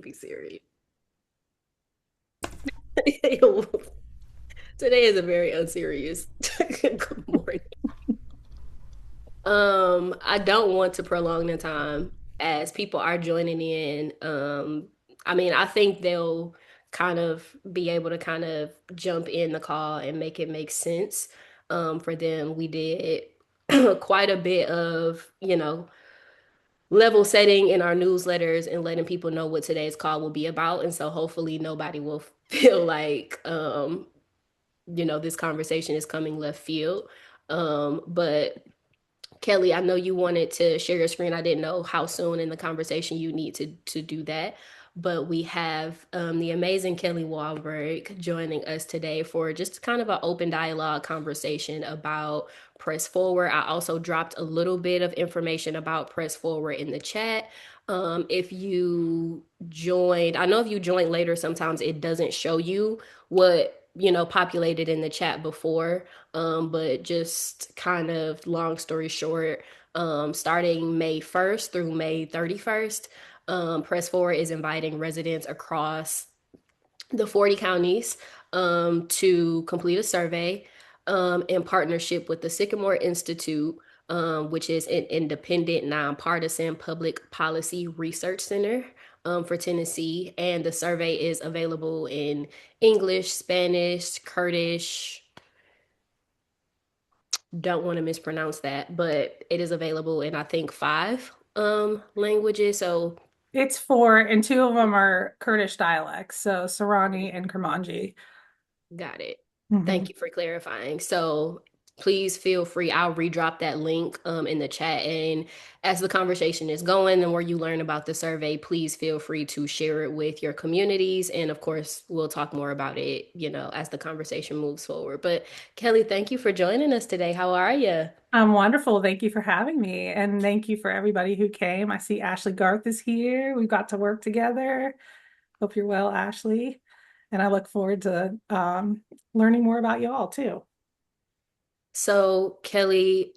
Be serious. Today is a very unserious. Good morning. I don't want to prolong the time as people are joining in. I mean, I think they'll kind of be able to kind of jump in the call and make it make sense. For them, we did quite a bit of, level setting in our newsletters and letting people know what today's call will be about. And so hopefully nobody will feel like, this conversation is coming left field. But Kelly, I know you wanted to share your screen. I didn't know how soon in the conversation you need to do that. But we have the amazing Kelly Wahlberg joining us today for just kind of an open dialogue conversation about Press Forward. I also dropped a little bit of information about Press Forward in the chat. If you joined, I know if you joined later, sometimes it doesn't show you what, populated in the chat before. But just kind of long story short, starting May 1st through May 31st, Press Forward is inviting residents across the 40 counties to complete a survey in partnership with the Sycamore Institute, which is an independent, nonpartisan public policy research center for Tennessee. And the survey is available in English, Spanish, Kurdish, don't want to mispronounce that, but it is available in I think five languages. So It's four, and two of them are Kurdish dialects, so Sorani and Kermanji. got it. Mhm. Thank you for clarifying. So please feel free. I'll redrop that link in the chat. And as the conversation is going and where you learn about the survey, please feel free to share it with your communities. And of course, we'll talk more about it, as the conversation moves forward. But Kelly, thank you for joining us today. How are you? I'm wonderful. Thank you for having me. And thank you for everybody who came. I see Ashley Garth is here. We've got to work together. Hope you're well, Ashley. And I look forward to learning more about y'all too. So, Kelly,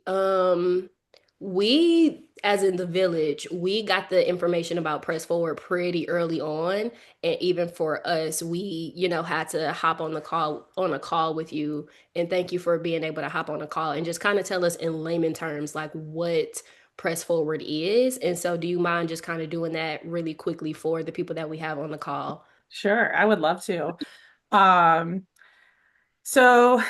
we, as in the village, we got the information about Press Forward pretty early on. And even for us, we, had to hop on a call with you. And thank you for being able to hop on a call and just kind of tell us in layman terms, like what Press Forward is. And so, do you mind just kind of doing that really quickly for the people that we have on the call? Sure, I would love to. Um, so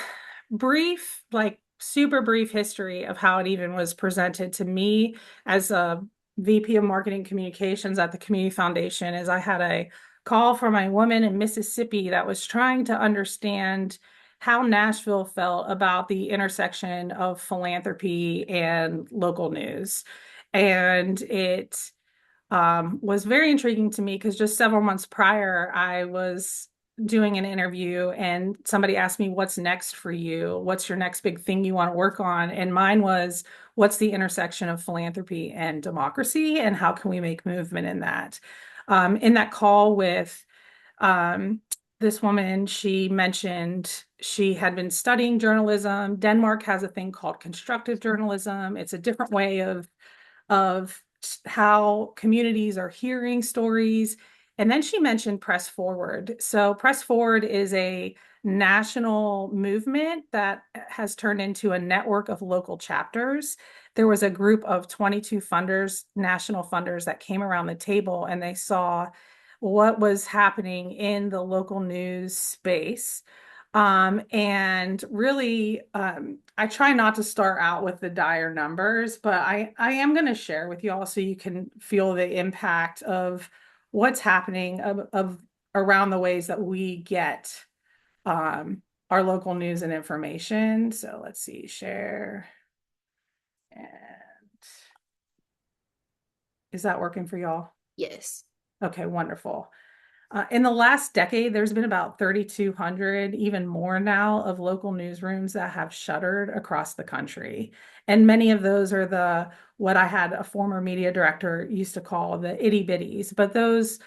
brief, like super brief history of how it even was presented to me as a VP of Marketing Communications at the Community Foundation is I had a call from a woman in Mississippi that was trying to understand how Nashville felt about the intersection of philanthropy and local news. And it was very intriguing to me because just several months prior, I was doing an interview and somebody asked me, "What's next for you? What's your next big thing you want to work on?" And mine was, "What's the intersection of philanthropy and democracy, and how can we make movement in that?" In that call with um, this woman, she mentioned she had been studying journalism. Denmark has a thing called constructive journalism. It's a different way of how communities are hearing stories. And then she mentioned Press Forward. So, Press Forward is a national movement that has turned into a network of local chapters. There was a group of 22 funders, national funders, that came around the table and they saw what was happening in the local news space. And really, I try not to start out with the dire numbers, but I am going to share with you all so you can feel the impact of what's happening of around the ways that we get um, our local news and information. So let's see, share. And is that working for y'all? Yes. Okay, wonderful. In the last decade, there's been about 3,200, even more now, of local newsrooms that have shuttered across the country. And many of those are what I had a former media director used to call the itty bitties. But those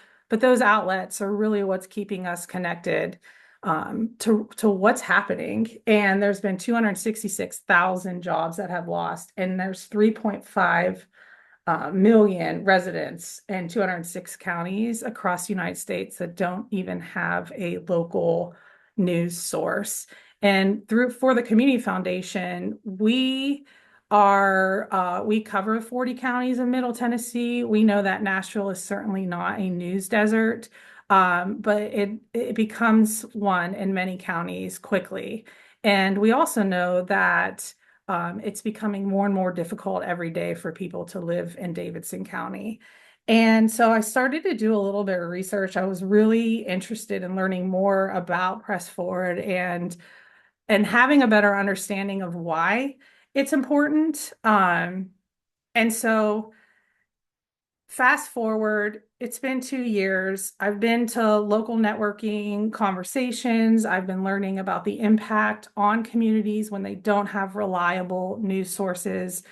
outlets are really what's keeping us connected to what's happening. And there's been 266,000 jobs that have lost, and there's 3.5 million residents in 206 counties across the United States that don't even have a local news source. And through for the Community Foundation, we cover 40 counties in Middle Tennessee. We know that Nashville is certainly not a news desert, but it becomes one in many counties quickly. And we also know that it's becoming more and more difficult every day for people to live in Davidson County. And so I started to do a little bit of research. I was really interested in learning more about Press Forward and having a better understanding of why it's important. And so fast forward, it's been 2 years. I've been to local networking conversations. I've been learning about the impact on communities when they don't have reliable news sources.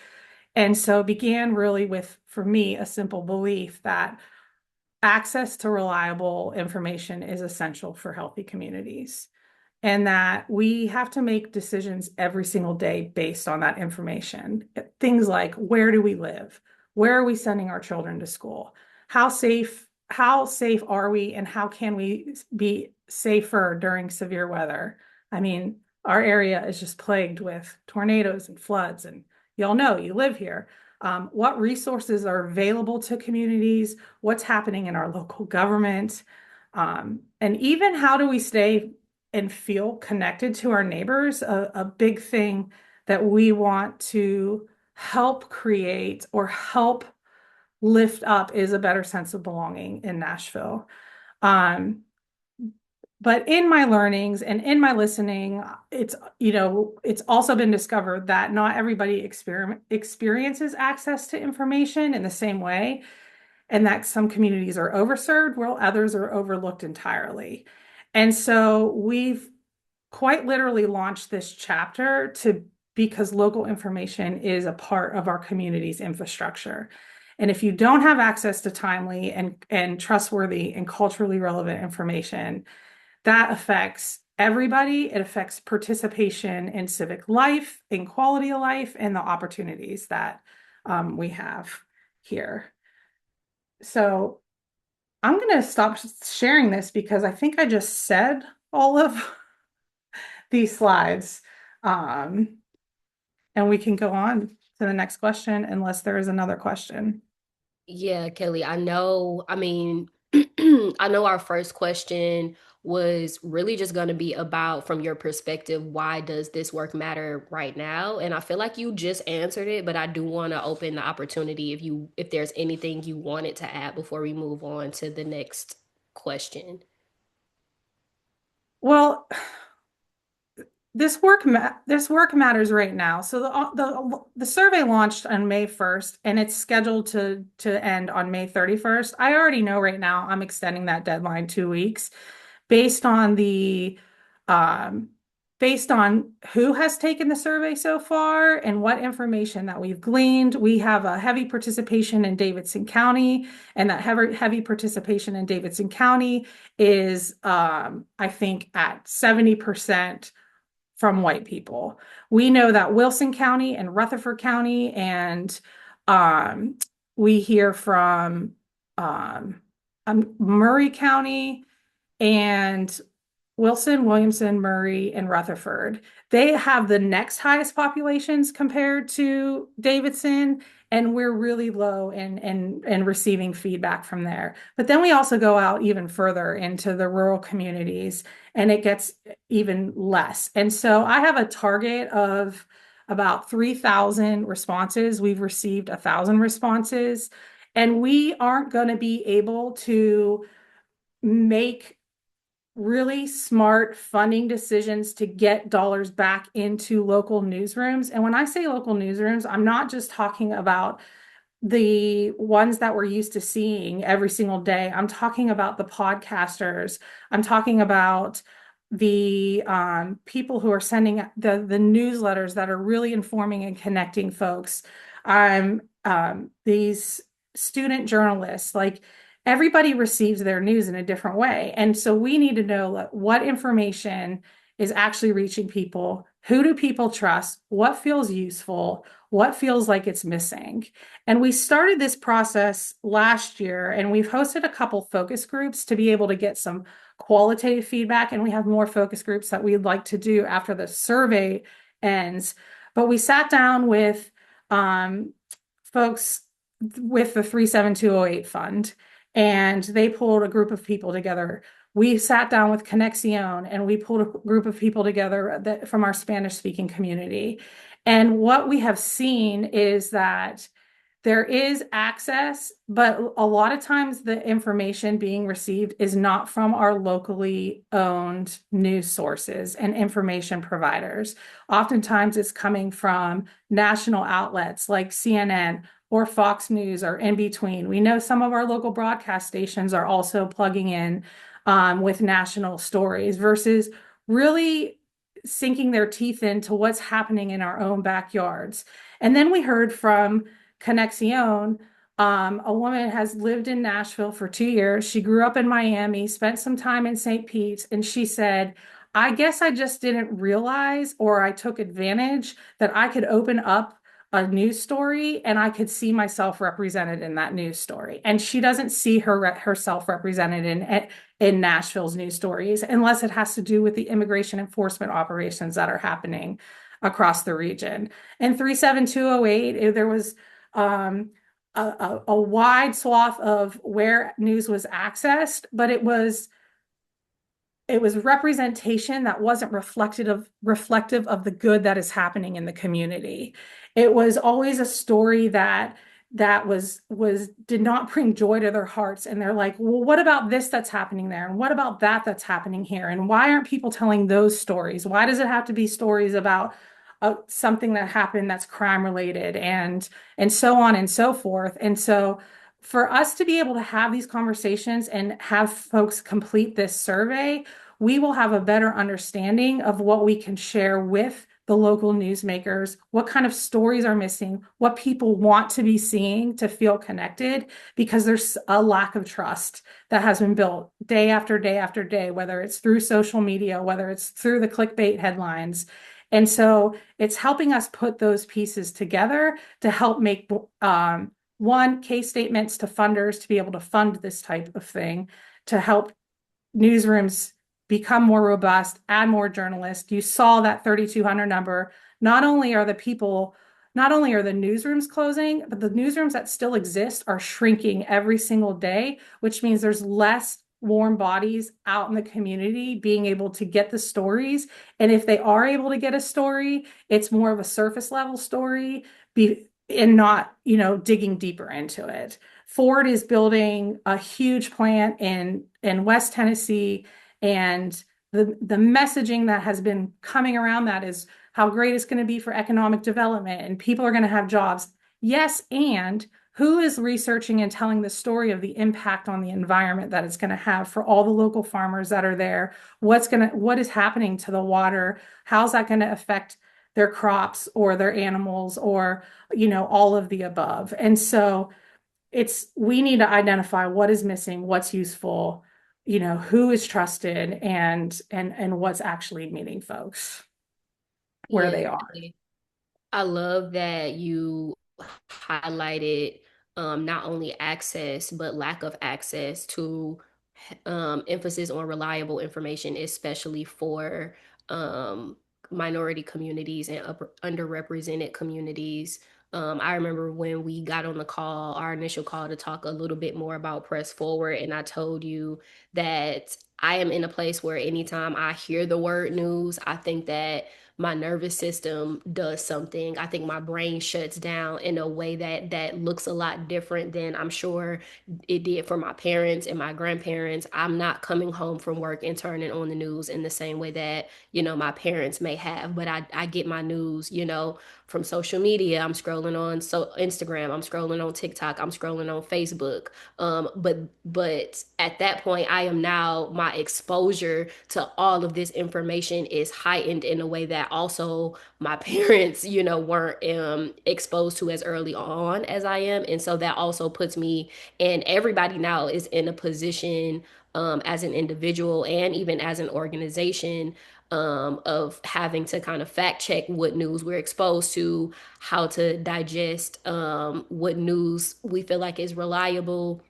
And so began really with, for me, a simple belief that access to reliable information is essential for healthy communities, and that we have to make decisions every single day based on that information. Things like, where do we live? Where are we sending our children to school? How safe are we, and how can we be safer during severe weather? I mean, our area is just plagued with tornadoes and floods, and y'all know you live here. What resources are available to communities? What's happening in our local government? And even how do we stay and feel connected to our neighbors? A big thing that we want to help create or help lift up is a better sense of belonging in Nashville. Um, but in my learnings and in my listening, it's also been discovered that not everybody experiences access to information in the same way, and that some communities are overserved while others are overlooked entirely. And so we've quite literally launched this chapter to because local information is a part of our community's infrastructure. And if you don't have access to timely and trustworthy and culturally relevant information, that affects everybody. It affects participation in civic life, in quality of life, and the opportunities that we have here. So I'm going to stop sharing this because I think I just said all of these slides. Um, and we can go on to the next question unless there is another question. Yeah, Kelly, I know. I mean, I know our first question was really just going to be about, from your perspective, why does this work matter right now? And I feel like you just answered it, but I do want to open the opportunity if there's anything you wanted to add before we move on to the next question. Well, this work matters right now. So the survey launched on May 1st, and it's scheduled to end on May 31st. I already know right now I'm extending that deadline 2 weeks based on the um, based on who has taken the survey so far and what information that we've gleaned. We have a heavy participation in Davidson County, and that heavy participation in Davidson County is, I think, at 70% from white people. We know that Wilson County and Rutherford County, and um, we hear from um, Murray County and Wilson, Williamson, Murray, and Rutherford. They have the next highest populations compared to Davidson, and we're really low in receiving feedback from there. But then we also go out even further into the rural communities, and it gets even less. And so I have a target of about 3,000 responses. We've received 1,000 responses, and we aren't going to be able to make really smart funding decisions to get dollars back into local newsrooms. And when I say local newsrooms, I'm not just talking about the ones that we're used to seeing every single day. I'm talking about the podcasters. I'm talking about the people who are sending the newsletters that are really informing and connecting folks. These student journalists, like everybody receives their news in a different way. And so we need to know what information is actually reaching people. Who do people trust? What feels useful? what feels like it's missing. And we started this process last year, and we've hosted a couple focus groups to be able to get some qualitative feedback. And we have more focus groups that we'd like to do after the survey ends. But we sat down with folks with the 37208 fund, and they pulled a group of people together. We sat down with Conexión and we pulled a group of people together from our Spanish speaking community. And what we have seen is that there is access, but a lot of times the information being received is not from our locally owned news sources and information providers. Oftentimes it's coming from national outlets like CNN or Fox News or in between. We know some of our local broadcast stations are also plugging in with national stories versus really sinking their teeth into what's happening in our own backyards. And then we heard from Conexión. A woman has lived in Nashville for 2 years. She grew up in Miami, spent some time in St. Pete's, and she said, I guess I just didn't realize or I took advantage that I could open up a news story and I could see myself represented in that news story. And she doesn't see herself represented in Nashville's news stories unless it has to do with the immigration enforcement operations that are happening across the region. In 37208, there was a wide swath of where news was accessed, but it was representation that wasn't reflective of the good that is happening in the community. It was always a story that did not bring joy to their hearts, and they're like, well, what about this that's happening there, and what about that's happening here, and why aren't people telling those stories? Why does it have to be stories about something that happened that's crime related, and so on and so forth? And so for us to be able to have these conversations and have folks complete this survey, we will have a better understanding of what we can share with the local newsmakers, what kind of stories are missing, what people want to be seeing to feel connected, because there's a lack of trust that has been built day after day after day, whether it's through social media, whether it's through the clickbait headlines. And so it's helping us put those pieces together to help make one, case statements to funders to be able to fund this type of thing, to help newsrooms become more robust, add more journalists. You saw that 3,200 number. Not only are the newsrooms closing, but the newsrooms that still exist are shrinking every single day, which means there's less warm bodies out in the community being able to get the stories. And if they are able to get a story, it's more of a surface level story and not, digging deeper into it. Ford is building a huge plant in West Tennessee, and the messaging that has been coming around that is how great it's going to be for economic development and people are going to have jobs. Yes, and who is researching and telling the story of the impact on the environment that it's going to have for all the local farmers that are there? What is happening to the water? How's that going to affect their crops or their animals or, all of the above? And so we need to identify what is missing, what's useful, who is trusted, and what's actually meeting folks where Yeah. they are. I love that you highlighted not only access, but lack of access to emphasis on reliable information, especially for minority communities and underrepresented communities. I remember when we got on the call, our initial call to talk a little bit more about Press Forward, and I told you that I am in a place where anytime I hear the word news, I think that my nervous system does something. I think my brain shuts down in a way that looks a lot different than I'm sure it did for my parents and my grandparents. I'm not coming home from work and turning on the news in the same way that, my parents may have, but I get my news, from social media. I'm scrolling on Instagram, I'm scrolling on TikTok, I'm scrolling on Facebook. But at that point, I am now my exposure to all of this information is heightened in a way that also my parents, weren't exposed to as early on as I am, and so that also puts me and everybody now is in a position as an individual and even as an organization, of having to kind of fact check what news we're exposed to, how to digest what news we feel like is reliable.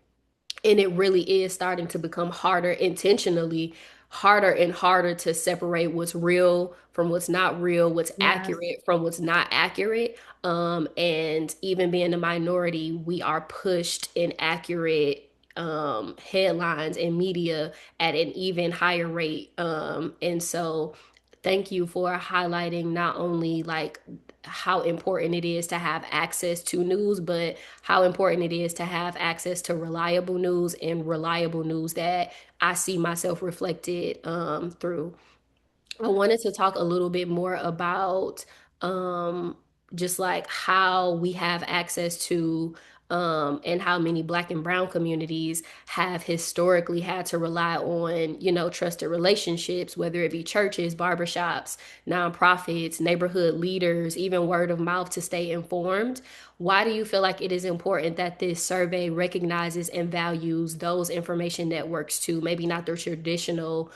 And it really is starting to become harder, intentionally harder and harder, to separate what's real from what's not real, what's Yes. accurate from what's not accurate. And even being a minority, we are pushed inaccurate headlines and media at an even higher rate. And so thank you for highlighting not only like how important it is to have access to news, but how important it is to have access to reliable news, and reliable news that I see myself reflected through. I wanted to talk a little bit more about um, just like how we have access to, and how many Black and Brown communities have historically had to rely on, trusted relationships, whether it be churches, barbershops, nonprofits, neighborhood leaders, even word of mouth to stay informed. Why do you feel like it is important that this survey recognizes and values those information networks too? Maybe not the traditional,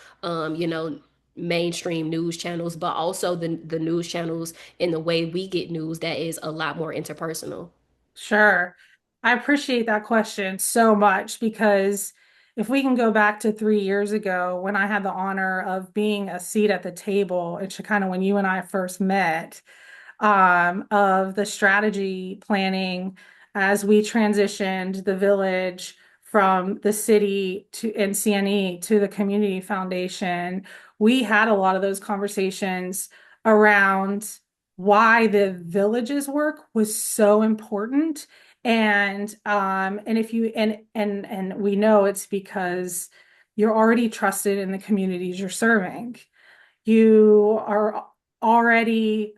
mainstream news channels, but also the news channels in the way we get news that is a lot more interpersonal. Sure. I appreciate that question so much because if we can go back to 3 years ago when I had the honor of being a seat at the table, it's kind of when you and I first met, of the strategy planning as we transitioned the village from the city to in CNE to the community foundation. We had a lot of those conversations around why the village's work was so important. And if you and we know it's because you're already trusted in the communities you're serving. You are already,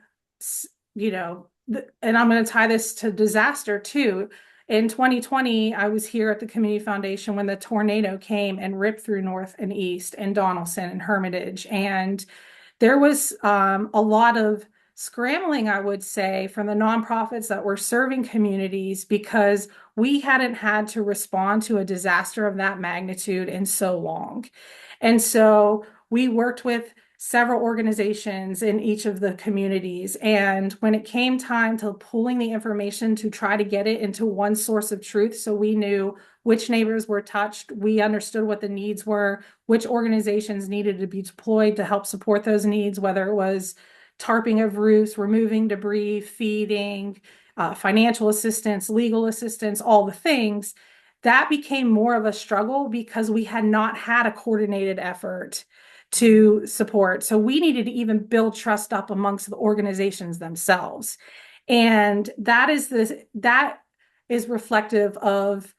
and I'm going to tie this to disaster too. In 2020, I was here at the Community Foundation when the tornado came and ripped through North and East and Donaldson and Hermitage. And there was a lot of scrambling, I would say, from the nonprofits that were serving communities because we hadn't had to respond to a disaster of that magnitude in so long. And so we worked with several organizations in each of the communities. And when it came time to pulling the information to try to get it into one source of truth, so we knew which neighbors were touched, we understood what the needs were, which organizations needed to be deployed to help support those needs, whether it was tarping of roofs, removing debris, feeding, financial assistance, legal assistance, all the things. That became more of a struggle because we had not had a coordinated effort to support. So we needed to even build trust up amongst the organizations themselves. And that is reflective of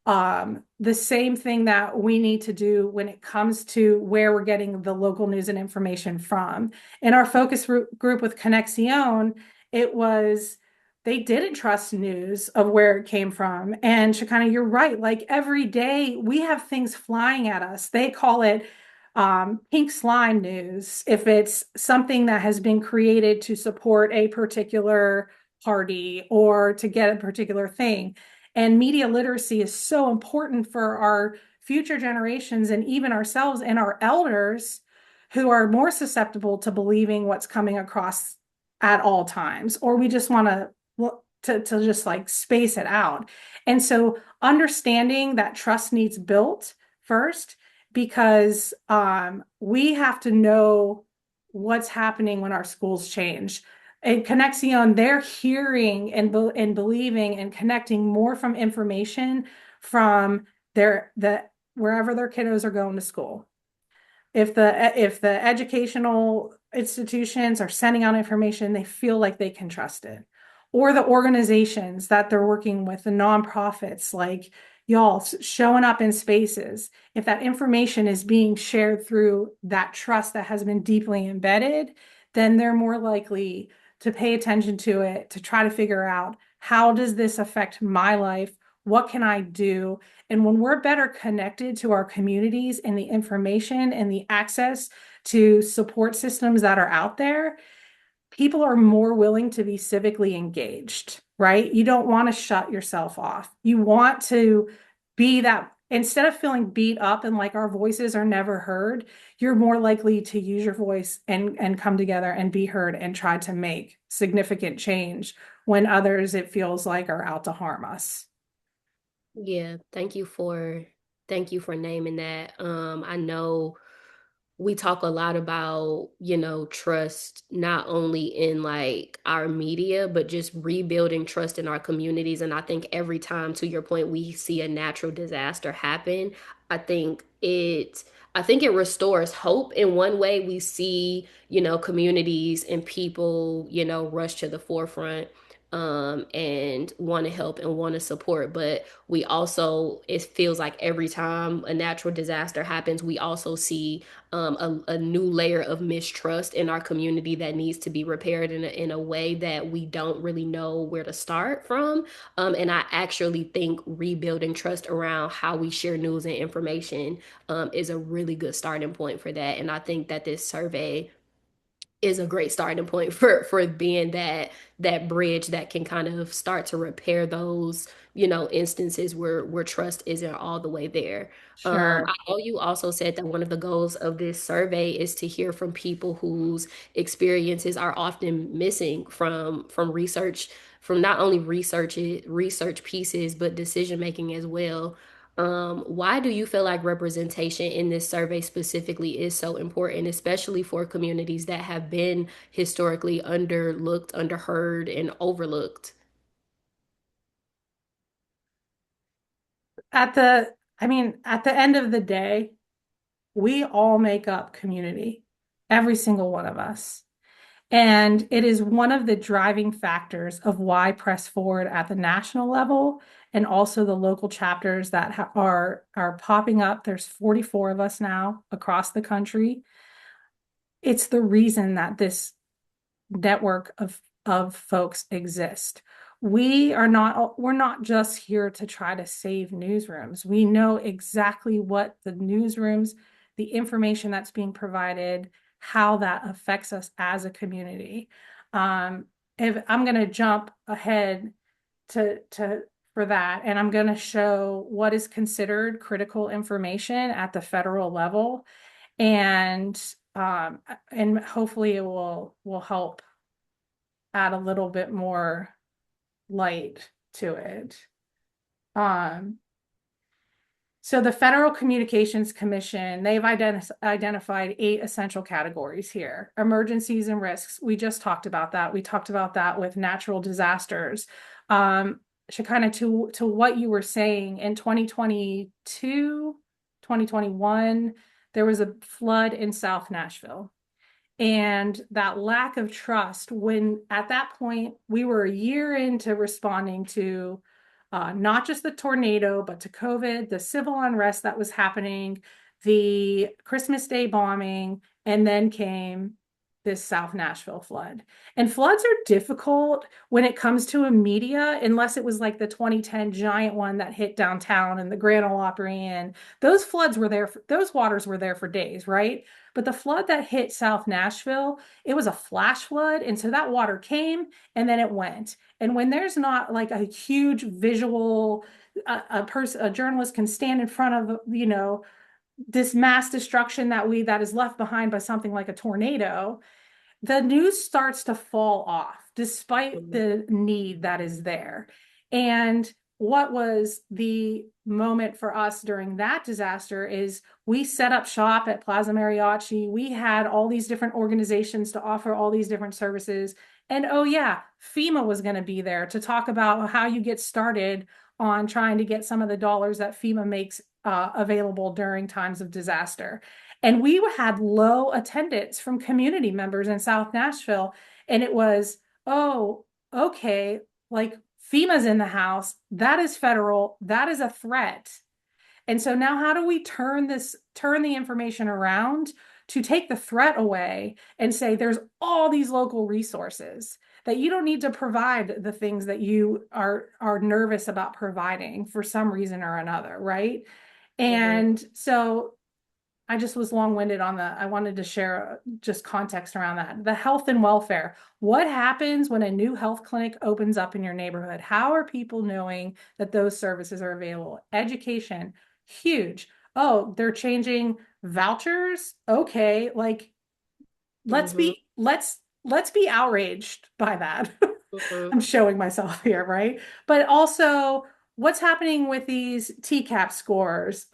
the same thing that we need to do when it comes to where we're getting the local news and information from. In our focus group with Conexion, it was they didn't trust news of where it came from. And Shekinah, you're right. Like every day we have things flying at us. They call it pink slime news if it's something that has been created to support a particular party or to get a particular thing. And media literacy is so important for our future generations and even ourselves and our elders who are more susceptible to believing what's coming across at all times, or we just want to just like space it out. And so understanding that trust needs built first because we have to know what's happening when our schools change. And Conexion, they're hearing and believing and connecting more from information from the wherever their kiddos are going to school. If the educational institutions are sending out information, they feel like they can trust it. Or the organizations that they're working with, the nonprofits like y'all showing up in spaces. If that information is being shared through that trust that has been deeply embedded, then they're more likely to pay attention to it, to try to figure out how does this affect my life? What can I do? And when we're better connected to our communities and the information and the access to support systems that are out there, people are more willing to be civically engaged, right? You don't want to shut yourself off. You want to be that instead of feeling beat up and like our voices are never heard, you're more likely to use your voice and come together and be heard and try to make significant change when others, it feels like, are out to harm us. Yeah, thank you for naming that. I know we talk a lot about, trust not only in like our media, but just rebuilding trust in our communities. And I think every time, to your point, we see a natural disaster happen, I think it I think it restores hope. In one way, we see, communities and people, rush to the forefront and want to help and want to support. But we also, it feels like every time a natural disaster happens, we also see a new layer of mistrust in our community that needs to be repaired in a way that we don't really know where to start from. And I actually think rebuilding trust around how we share news and information is a really good starting point for that. And I think that this survey is a great starting point for being that bridge that can kind of start to repair those, instances where trust isn't all the way there. I Sure. know you also said that one of the goals of this survey is to hear from people whose experiences are often missing from research, from not only research pieces but decision making as well. Why do you feel like representation in this survey specifically is so important, especially for communities that have been historically underlooked, underheard, and overlooked? At the, I mean, at the end of the day, we all make up community, every single one of us. And it is one of the driving factors of why press forward at the national level and also the local chapters that are popping up. There's 44 of us now across the country. It's the reason that this network of folks exist. We're not just here to try to save newsrooms. We know exactly what the newsrooms, the information that's being provided, how that affects us as a community. Um, if I'm going to jump ahead to for that, and I'm going to show what is considered critical information at the federal level, and and hopefully it will help add a little bit more light to it. Um, so the Federal Communications Commission, they've identified 8 essential categories here. Emergencies and risks. We just talked about that. We talked about that with natural disasters. To kind of to what you were saying, in 2022, 2021, there was a flood in South Nashville. And that lack of trust, when at that point we were a year into responding to not just the tornado, but to COVID, the civil unrest that was happening, the Christmas Day bombing, and then came this South Nashville flood. And floods are difficult when it comes to a media, unless it was like the 2010 giant one that hit downtown and the Grand Ole Opry. And those floods were there, those waters were there for days, right? But the flood that hit South Nashville, it was a flash flood. And so that water came and then it went. And when there's not like a huge visual, a journalist can stand in front of, this mass destruction that is left behind by something like a tornado, the news starts to fall off despite the need that is there. And what was the moment for us during that disaster is we set up shop at Plaza Mariachi. We had all these different organizations to offer all these different services. And oh, yeah, FEMA was going to be there to talk about how you get started on trying to get some of the dollars that FEMA makes available during times of disaster. And we had low attendance from community members in South Nashville. And it was, oh, okay, like FEMA's in the house. That is federal. That is a threat. And so now how do we turn the information around to take the threat away and say there's all these local resources that you don't need to provide the things that you are nervous about providing for some reason or another, right? Mhm. And so I just was long-winded on that. I wanted to share just context around that. The health and welfare. What happens when a new health clinic opens up in your neighborhood? How are people knowing that those services are available? Education. Huge. Oh, they're changing vouchers. Okay, like Mm-hmm. let's be outraged by that. Mm-hmm. I'm showing myself here, right? But also what's happening with these TCAP scores?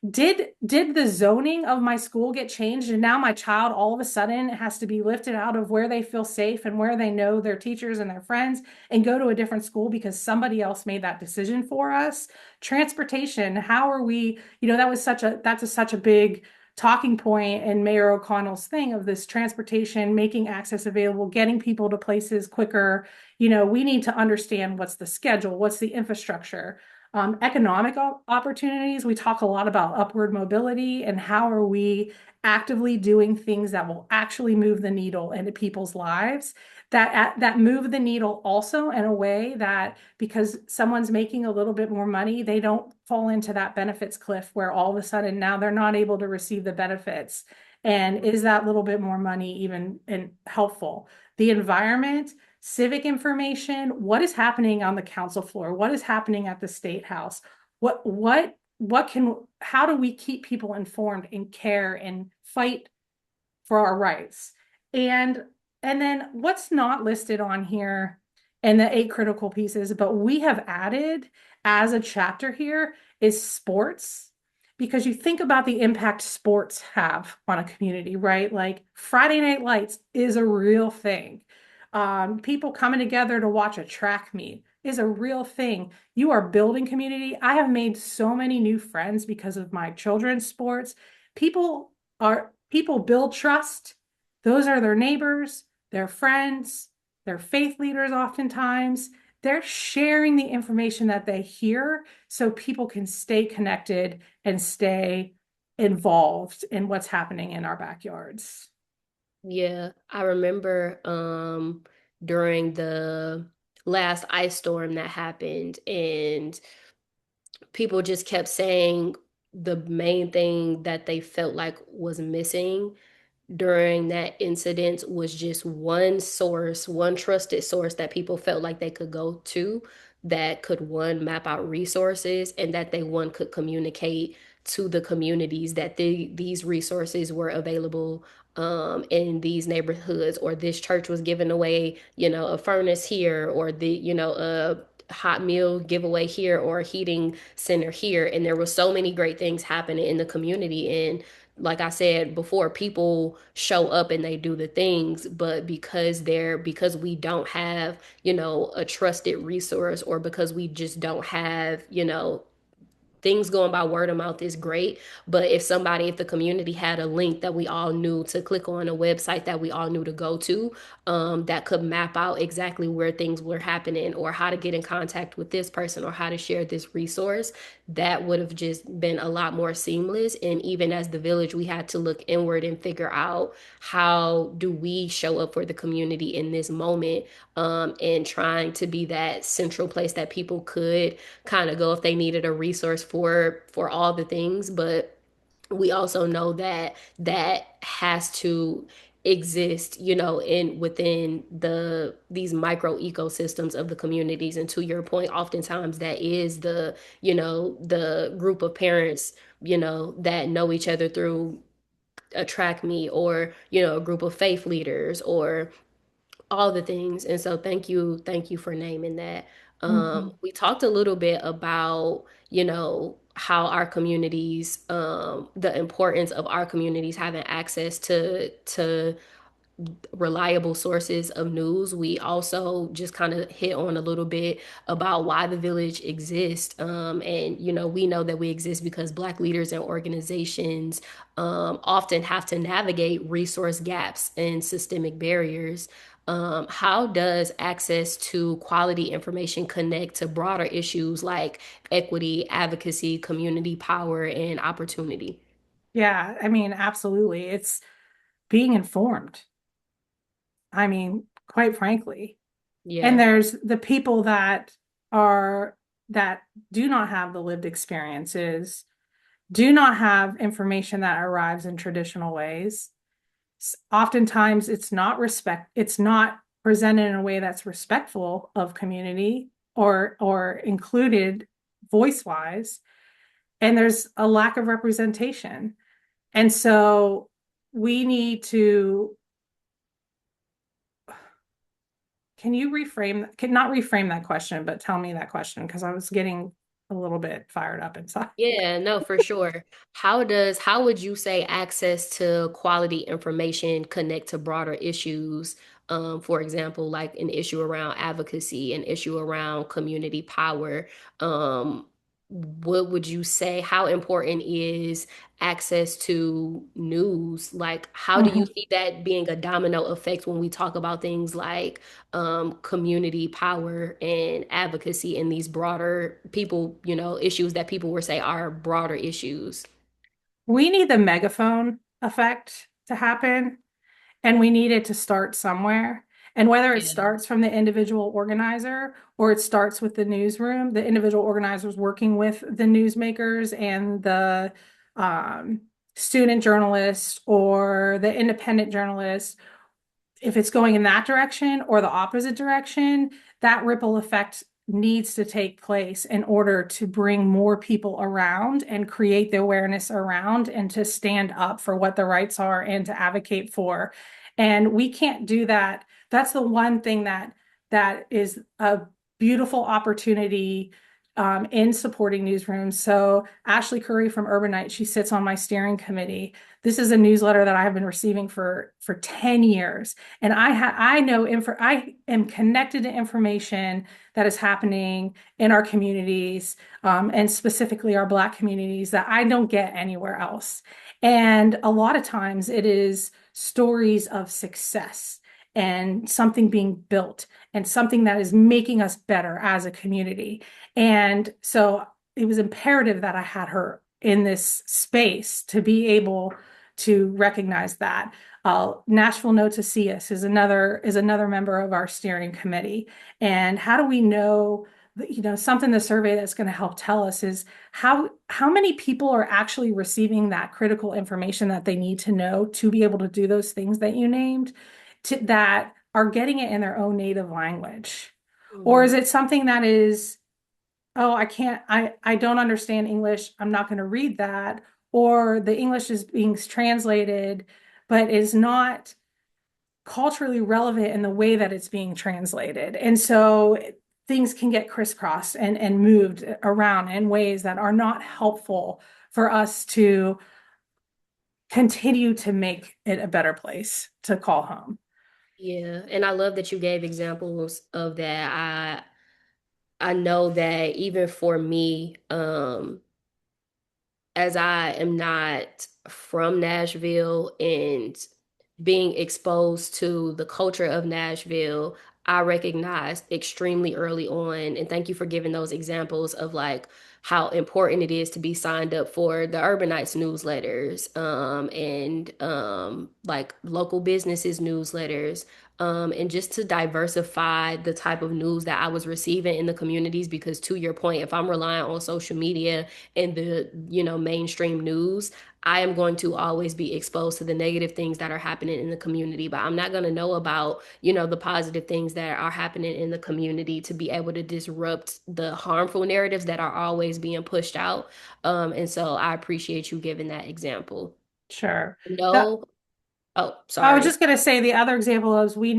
Did the zoning of my school get changed and now my child all of a sudden has to be lifted out of where they feel safe and where they know their teachers and their friends and go to a different school because somebody else made that decision for us? Transportation, how are we, that was such a big talking point in Mayor O'Connell's thing of this transportation, making access available, getting people to places quicker. We need to understand what's the schedule, what's the infrastructure. Economic opportunities. We talk a lot about upward mobility and how are we actively doing things that will actually move the needle into people's lives that move the needle also in a way that because someone's making a little bit more money, they don't fall into that benefits cliff where all of a sudden now they're not able to receive the benefits. And is that little bit more money even helpful? The environment, civic information, what is happening on the council floor? What is happening at the state house? How do we keep people informed and care and fight for our rights? And and then what's not listed on here and the 8 critical pieces, but we have added as a chapter here is sports. Because you think about the impact sports have on a community, right? Like Friday Night Lights is a real thing. People coming together to watch a track meet is a real thing. You are building community. I have made so many new friends because of my children's sports. People build trust. Those are their neighbors, their friends, their faith leaders oftentimes. They're sharing the information that they hear so people can stay connected and stay involved in what's happening in our backyards. Yeah, I remember during the last ice storm that happened, and people just kept saying the main thing that they felt like was missing during that incident was just one source, one trusted source that people felt like they could go to that could one map out resources and that they one could communicate to the communities that these resources were available in these neighborhoods, or this church was giving away, a furnace here, or a hot meal giveaway here, or a heating center here. And there were so many great things happening in the community. And like I said before, people show up and they do the things, but because we don't have, a trusted resource, or because we just don't have, things going by word of mouth is great, but if the community had a link that we all knew to click on, a website that we all knew to go to, that could map out exactly where things were happening, or how to get in contact with this person, or how to share this resource, that would have just been a lot more seamless. And even as the village, we had to look inward and figure out, how do we show up for the community in this moment, and trying to be that central place that people could kind of go if they needed a resource for all the things. But we also know that that has to exist, in within these micro ecosystems of the communities. And to your point, oftentimes that is the group of parents, that know each other through a track meet, or a group of faith leaders, or all the things. And so thank you for naming that. Mhm. We talked a little bit about, how our communities, the importance of our communities having access to reliable sources of news. We also just kind of hit on a little bit about why the village exists. And, we know that we exist because Black leaders and organizations often have to navigate resource gaps and systemic barriers. How does access to quality information connect to broader issues like equity, advocacy, community power, and opportunity? Yeah, I mean, absolutely. It's being informed. I mean, quite frankly. And Yeah. there's the people are that do not have the lived experiences, do not have information that arrives in traditional ways. Oftentimes it's not presented in a way that's respectful of community or included voice wise. and there's a lack of representation. And so we need to, can you reframe, can not reframe that question, but tell me that question because I was getting a little bit fired up inside. Yeah, no, for sure. How would you say access to quality information connect to broader issues? For example, like an issue around advocacy, an issue around community power. Um, what would you say? How important is access to news? Like, how do you Mhm. see that being a domino effect when we talk about things like community power and advocacy and these broader people, issues that people would say are broader issues. We need the megaphone effect to happen, and we need it to start somewhere. And whether it Yeah. starts from the individual organizer or it starts with the newsroom, the individual organizers working with the newsmakers and the um, student journalists or the independent journalists, if it's going in that direction or the opposite direction, that ripple effect needs to take place in order to bring more people around and create the awareness around and to stand up for what the rights are and to advocate for. And we can't do that. That's the one thing that is a beautiful opportunity in supporting newsrooms. So Ashley Curry from Urbanite, she sits on my steering committee. This is a newsletter that I have been receiving for 10 years. And I am connected to information that is happening in our communities, and specifically our Black communities that I don't get anywhere else. And a lot of times it is stories of success and something being built and something that is making us better as a community. And so it was imperative that I had her in this space to be able to recognize that. Nashville No to See Us is another member of our steering committee. And how do we know something the survey that's going to help tell us is how many people are actually receiving that critical information that they need to know to be able to do those things that you named, that are getting it in their own native language? Or is Mhm. it something that is, oh, I don't understand English, I'm not going to read that, or the English is being translated, but is not culturally relevant in the way that it's being translated. And so things can get crisscrossed and moved around in ways that are not helpful for us to continue to make it a better place to call home. Yeah, and I love that you gave examples of that. I know that even for me, as I am not from Nashville and being exposed to the culture of Nashville, I recognized extremely early on, and thank you for giving those examples of like how important it is to be signed up for the Urbanites newsletters, and like local businesses newsletters, and just to diversify the type of news that I was receiving in the communities. Because to your point, if I'm relying on social media and the, mainstream news, I am going to always be exposed to the negative things that are happening in the community, but I'm not going to know about, the positive things that are happening in the community to be able to disrupt the harmful narratives that are always being pushed out. And so I appreciate you giving that example. Sure. The No, oh, I was sorry. just going to say the other example is we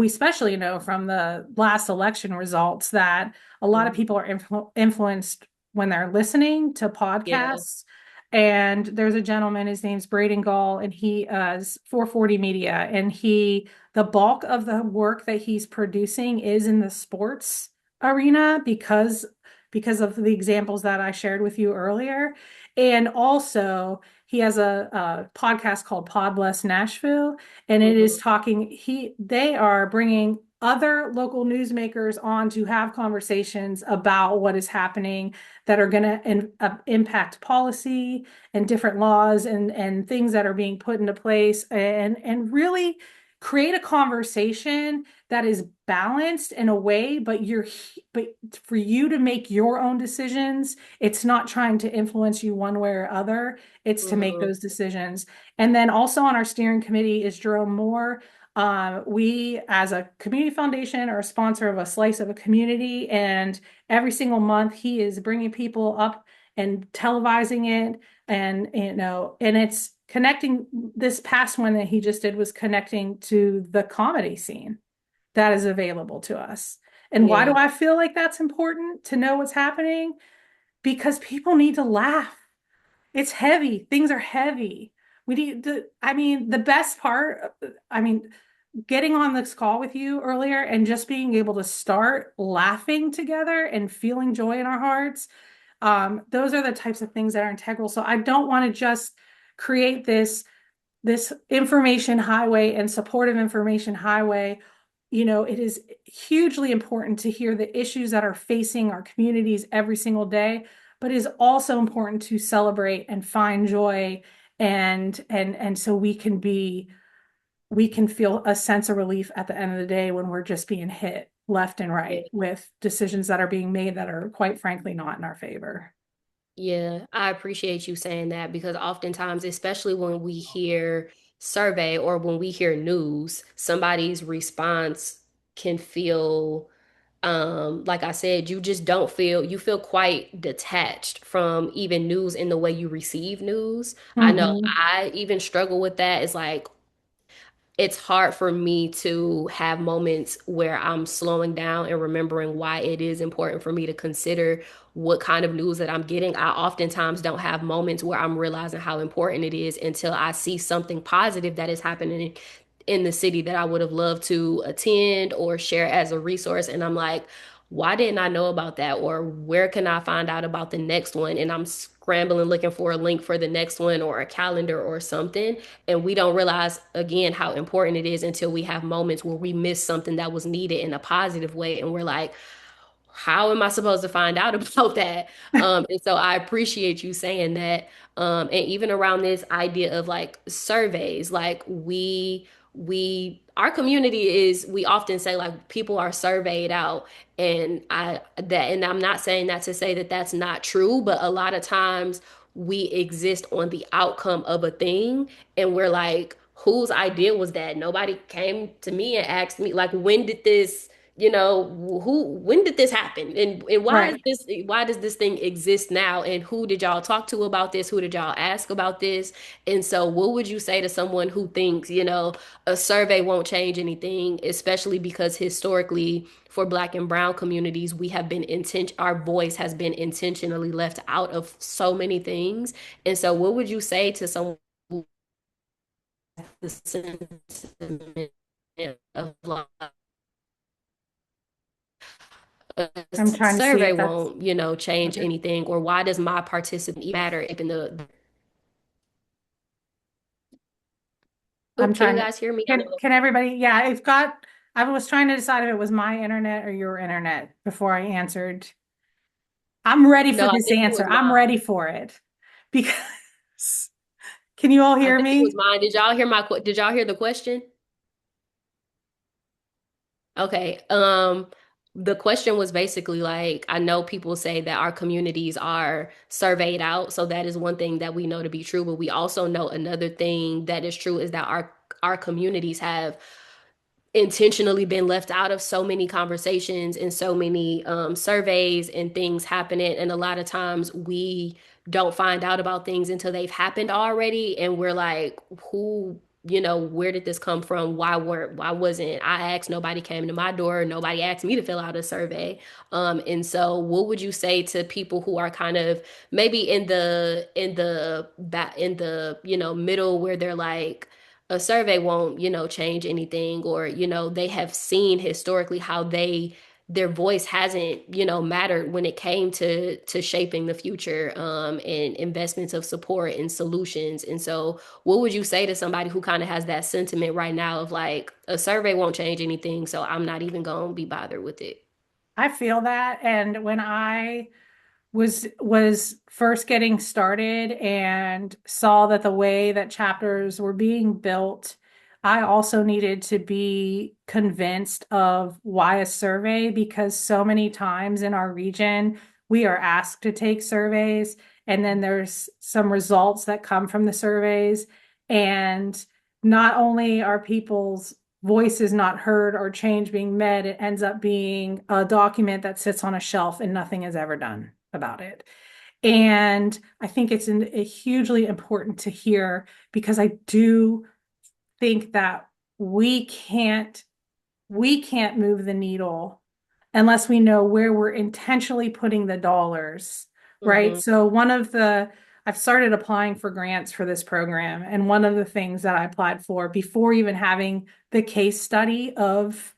especially know from the last election results that a lot of Mhm. people are influenced when they're listening to Yeah. podcasts. And there's a gentleman, his name's Braden Gall, and he is 440 Media, and the bulk of the work that he's producing is in the sports arena because of the examples that I shared with you earlier. And also, he has a podcast called Pod Bless Nashville, and it is Mhm. talking. They are bringing other local newsmakers on to have conversations about what is happening that are going to impact policy and different laws and things that are being put into place and really create a conversation that is balanced in a way, but for you to make your own decisions. It's not trying to influence you one way or other. It's to make Mhm. those decisions. And then also on our steering committee is Jerome Moore. We, as a community foundation, are a sponsor of a slice of a community, and every single month he is bringing people up and televising it. And, and it's connecting. This past one that he just did was connecting to the comedy scene that is available to us. And why do Yeah. I feel like that's important to know what's happening? Because people need to laugh. It's heavy. Things are heavy. We need to, I mean, the best part, I mean, getting on this call with you earlier and just being able to start laughing together and feeling joy in our hearts, those are the types of things that are integral. So I don't want to just create this information highway and supportive information highway. It is hugely important to hear the issues that are facing our communities every single day, but it is also important to celebrate and find joy, and so we can feel a sense of relief at the end of the day when we're just being hit left and Yeah. right with decisions that are being made that are quite frankly not in our favor. Yeah, I appreciate you saying that because oftentimes, especially when we hear survey or when we hear news, somebody's response can feel, like I said, you just don't feel, you feel quite detached from even news in the way you receive news. I know Mm-hmm. I even struggle with that. It's like, it's hard for me to have moments where I'm slowing down and remembering why it is important for me to consider what kind of news that I'm getting. I oftentimes don't have moments where I'm realizing how important it is until I see something positive that is happening in the city that I would have loved to attend or share as a resource. And I'm like, why didn't I know about that? Or where can I find out about the next one? And I'm scrambling looking for a link for the next one or a calendar or something. And we don't realize again how important it is until we have moments where we miss something that was needed in a positive way. And we're like, how am I supposed to find out about that? And so I appreciate you saying that. And even around this idea of like surveys, like our community is, we often say like people are surveyed out, and I'm not saying that to say that that's not true, but a lot of times we exist on the outcome of a thing, and we're like, whose idea was that? Nobody came to me and asked me like, when did this, when did this happen, and Right. why does this thing exist now, and who did y'all talk to about this, who did y'all ask about this? And so what would you say to someone who thinks, a survey won't change anything, especially because historically for Black and brown communities we have been our voice has been intentionally left out of so many things? And so what would you say to someone who has the sentiment of like, a I'm trying to see survey if that's won't, change okay. anything, or why does my participation matter if in I'm can you trying to guys hear me? I know. can everybody, yeah, I was trying to decide if it was my internet or your internet before I answered. I'm ready for No, I this think it answer. was I'm ready mine. for it. Because can you all I hear think it was me? mine. Did y'all hear the question? Okay. The question was basically like, I know people say that our communities are surveyed out, so that is one thing that we know to be true, but we also know another thing that is true is that our communities have intentionally been left out of so many conversations and so many surveys and things happening. And a lot of times we don't find out about things until they've happened already. And we're like, where did this come from? Why wasn't I asked? Nobody came to my door. Nobody asked me to fill out a survey. And so what would you say to people who are kind of maybe in the middle where they're like, a survey won't, change anything, or, they have seen historically how their voice hasn't, mattered when it came to shaping the future, and investments of support and solutions. And so what would you say to somebody who kind of has that sentiment right now of like, a survey won't change anything, so I'm not even gonna be bothered with it? I feel that. And when I was first getting started and saw that the way that chapters were being built, I also needed to be convinced of why a survey, because so many times in our region we are asked to take surveys, and then there's some results that come from the surveys, and not only are people's voices not heard or change being met, it ends up being a document that sits on a shelf and nothing is ever done about it. And I think it's hugely important to hear because I do think that we can't we can't move the needle unless we know where we're intentionally putting the dollars, right? Hmm. So I've started applying for grants for this program, and one of the things that I applied for before even having the case study of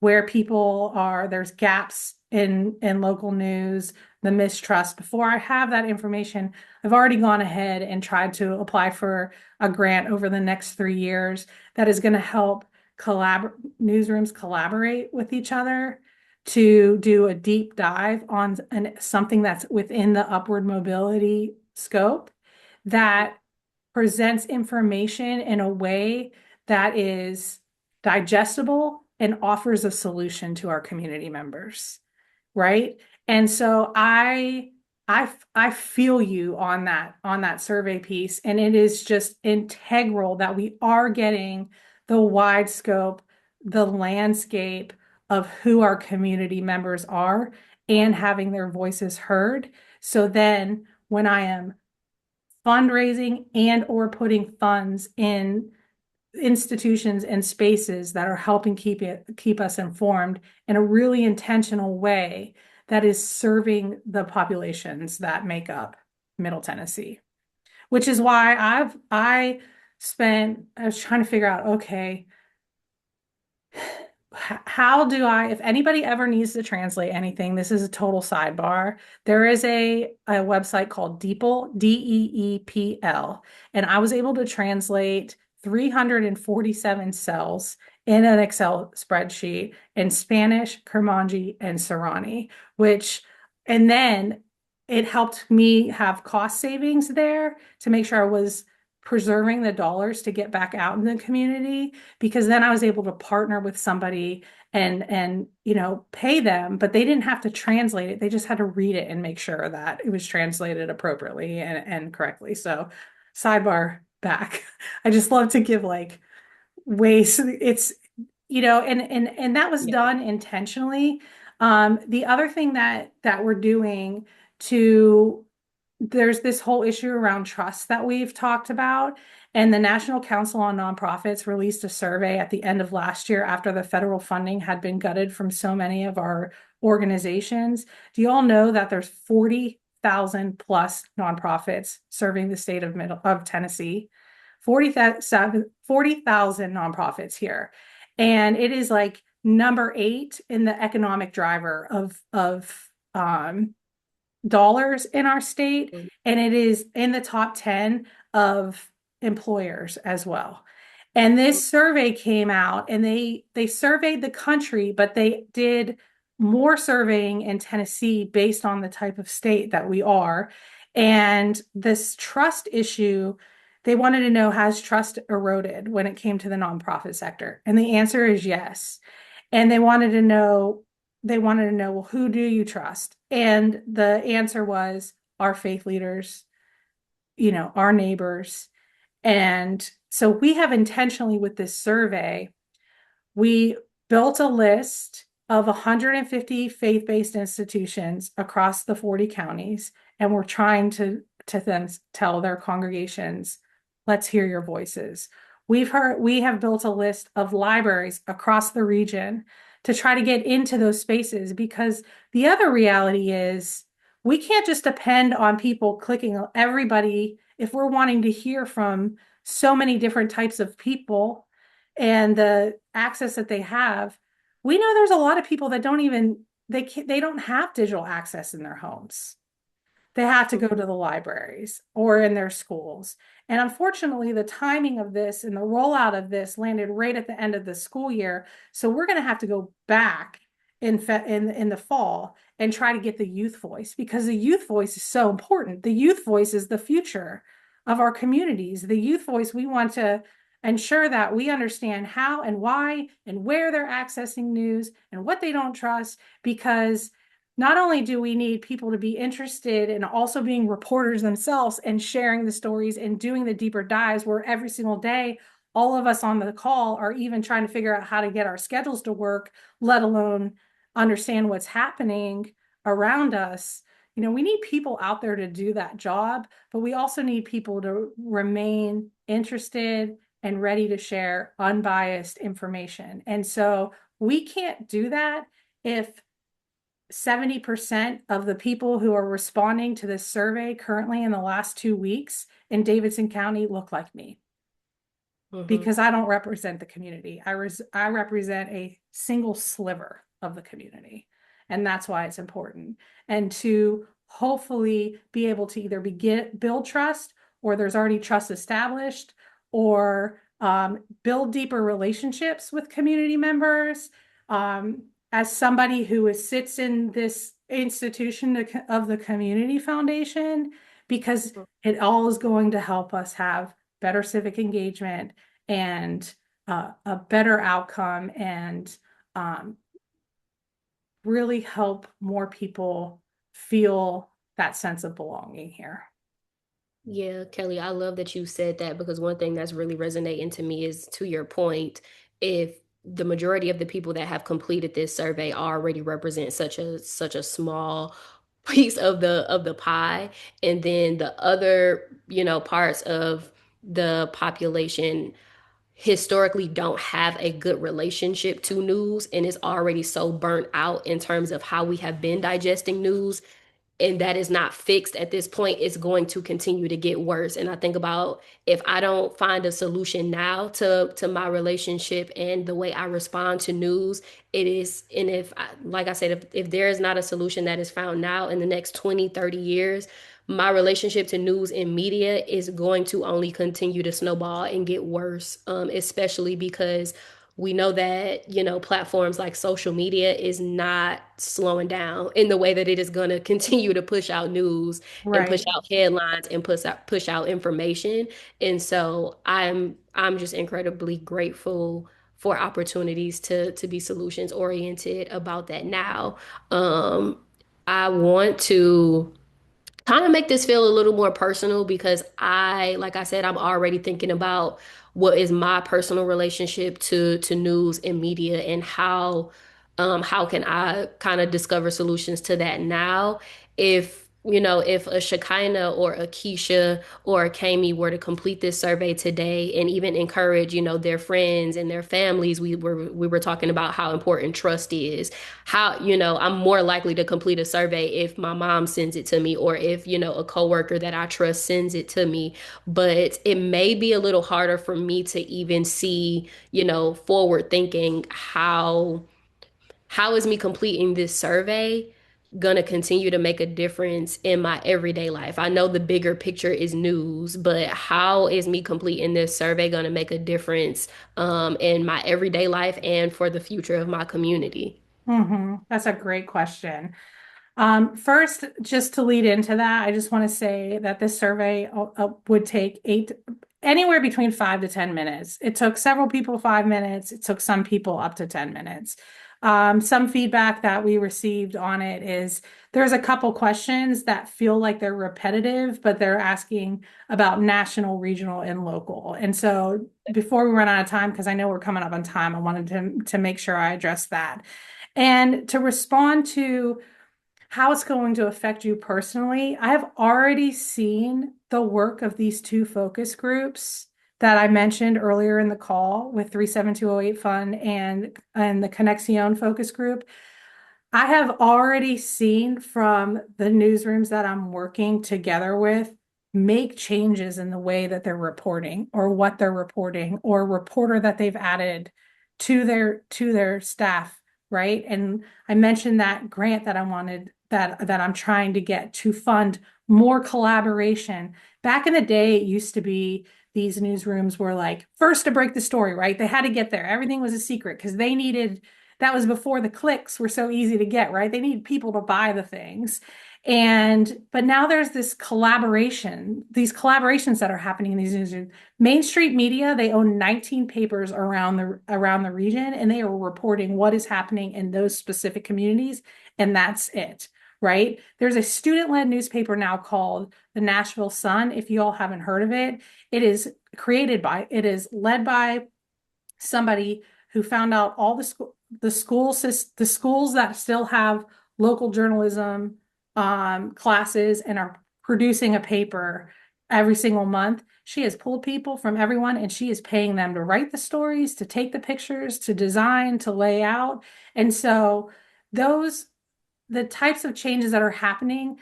where people are, there's gaps in local news, the mistrust. Before I have that information, I've already gone ahead and tried to apply for a grant over the next 3 years that is going to help newsrooms collaborate with each other to do a deep dive on something that's within the upward mobility scope that presents information in a way that is digestible and offers a solution to our community members, right? And so I feel you on that survey piece, and it is just integral that we are getting the wide scope, the landscape of who our community members are and having their voices heard. So then when I am fundraising and or putting funds in institutions and spaces that are helping keep us informed in a really intentional way that is serving the populations that make up Middle Tennessee, which is why I was trying to figure out, okay, how do I, if anybody ever needs to translate anything, this is a total sidebar. There is a website called Deepl, Deepl, and I was able to translate 347 cells in an Excel spreadsheet in Spanish, Kurmanji, and Serrani, and then it helped me have cost savings there to make sure I was preserving the dollars to get back out in the community, because then I was able to partner with somebody and pay them, but they didn't have to translate it. They just had to read it and make sure that it was translated appropriately and correctly. So sidebar back. I just love to give like ways it's and that was Yeah. done intentionally. The other thing that we're doing to there's this whole issue around trust that we've talked about. And the National Council on Nonprofits released a survey at the end of last year after the federal funding had been gutted from so many of our organizations. Do you all know that there's 40,000 plus nonprofits serving the state of Tennessee? 40,000 nonprofits here. And it is like number 8 in the economic driver of dollars in our state, and it is in the top 10 of employers as well. And this survey came out, and they surveyed the country, but they did more surveying in Tennessee based on the type of state that we are. And this trust issue, they wanted to know, has trust eroded when it came to the nonprofit sector? And the answer is yes. And they wanted to know, well, who do you trust? And the answer was our faith leaders, our neighbors. And so we have intentionally, with this survey, we built a list of 150 faith-based institutions across the 40 counties, and we're trying to then tell their congregations, let's hear your voices. We have built a list of libraries across the region to try to get into those spaces, because the other reality is we can't just depend on people clicking everybody if we're wanting to hear from so many different types of people and the access that they have. We know there's a lot of people that they don't have digital access in their homes. They have to go to the libraries or in their schools. And unfortunately, the timing of this and the rollout of this landed right at the end of the school year. So we're going to have to go back in the fall and try to get the youth voice, because the youth voice is so important. The youth voice is the future of our communities. The youth voice, we want to ensure that we understand how and why and where they're accessing news and what they don't trust, because not only do we need people to be interested in also being reporters themselves and sharing the stories and doing the deeper dives, where every single day, all of us on the call are even trying to figure out how to get our schedules to work, let alone understand what's happening around us. we need people out there to do that job, but we also need people to remain interested and ready to share unbiased information. And so we can't do that if 70% of the people who are responding to this survey currently in the last 2 weeks in Davidson County look like me, Hmm. because I don't represent the community. I represent a single sliver of the community. And that's why it's important. And to hopefully be able to either build trust, or there's already trust established, or build deeper relationships with community members. As somebody who sits in this institution of the community foundation, because it all is going to help us have better civic engagement and a better outcome, and um, really help more people feel that sense of belonging here. Yeah, Kelly, I love that you said that because one thing that's really resonating to me is, to your point, if the majority of the people that have completed this survey already represent such a small piece of the pie, and then the other, parts of the population historically don't have a good relationship to news and is already so burnt out in terms of how we have been digesting news, and that is not fixed at this point, it's going to continue to get worse. And I think about, if I don't find a solution now to my relationship and the way I respond to news, it is, and if like I said, if there is not a solution that is found now, in the next 20, 30 years, my relationship to news and media is going to only continue to snowball and get worse, especially because we know that, platforms like social media is not slowing down in the way that it is going to continue to push out news and push Right. out headlines and push out information. And so I'm just incredibly grateful for opportunities to be solutions oriented about that now. I want to kind of make this feel a little more personal, because like I said, I'm already thinking about what is my personal relationship to news and media, and how can I kind of discover solutions to that now. If a Shekinah or a Keisha or a Kami were to complete this survey today and even encourage, their friends and their families, we were talking about how important trust is. How, I'm more likely to complete a survey if my mom sends it to me, or if, a coworker that I trust sends it to me. But it may be a little harder for me to even see, forward thinking, how is me completing this survey gonna continue to make a difference in my everyday life? I know the bigger picture is news, but how is me completing this survey gonna make a difference in my everyday life and for the future of my community? That's a great question. First, just to lead into that, I just want to say that this survey would take anywhere between 5 to 10 minutes. It took several people 5 minutes. It took some people up to 10 minutes. Some feedback that we received on it is there's a couple questions that feel like they're repetitive, but they're asking about national, regional, and local. And so before we run out of time, because I know we're coming up on time, I wanted to make sure I address that. And to respond to how it's going to affect you personally, I have already seen the work of these two focus groups that I mentioned earlier in the call with 37208 Fund and the Conexion focus group. I have already seen from the newsrooms that I'm working together with make changes in the way that they're reporting, or what they're reporting, or reporter that they've added to their staff, right? And I mentioned that grant that I wanted, that I'm trying to get to fund more collaboration. Back in the day, it used to be these newsrooms were like first to break the story, right? They had to get there. Everything was a secret because they needed, that was before the clicks were so easy to get, right? They need people to buy the things. But now there's this collaboration, these collaborations that are happening in these newsrooms. Main Street Media, they own 19 papers around the region, and they are reporting what is happening in those specific communities, and that's it, right? There's a student-led newspaper now called the Nashville Sun. If you all haven't heard of it, it is led by somebody who found out all the schools that still have local journalism classes and are producing a paper every single month. She has pulled people from everyone and she is paying them to write the stories, to take the pictures, to design, to lay out. And so those the types of changes that are happening